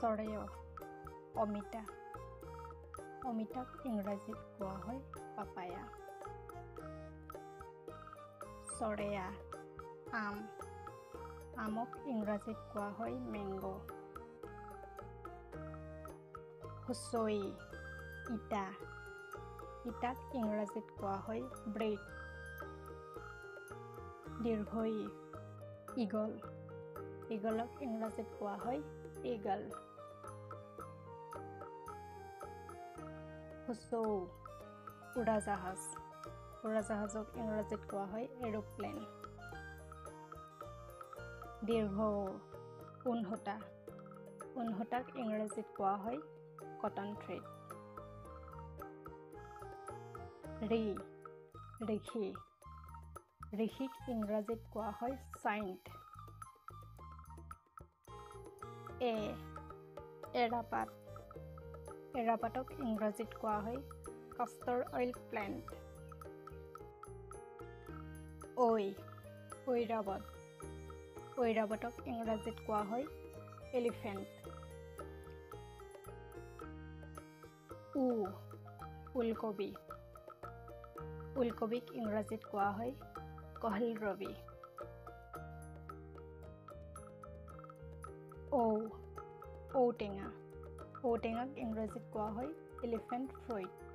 চৰেয় অমিতা অমিতাক ইংৰাজীত কোৱা হয় পাপায়া চৰেয়া আম আমক ইংৰাজীত কোৱা হয় মেংগো হুচই ইটা ইটাক ইংৰাজীত কোৱা হয় ব্ৰেড দীৰ্ঘই ঈগল ঈগলক ইংৰাজীত কোৱা হয় ঈগল হুচৌ উৰাজাহাজক ইংৰাজীত কোৱা হয় এৰোপ্লেন দীৰ্ঘ ঊণসূতাক ইংৰাজীত কোৱা হয় কটন থ্ৰেড ঋষিক ইংৰাজীত কোৱা হয় চাইণ্ট এৰাপাতক ইংৰাজীত কোৱা হয় কাষ্টৰ অইল প্লেণ্ট ঐৰাবতক ইংৰাজীত কোৱা হয় এলিফেণ্ট ওলকবিক ইংৰাজীত কোৱা হয় কহলৰবি ঔটেঙাক ইংৰাজীত কোৱা হয় এলিফেণ্ট ফ্ৰুইট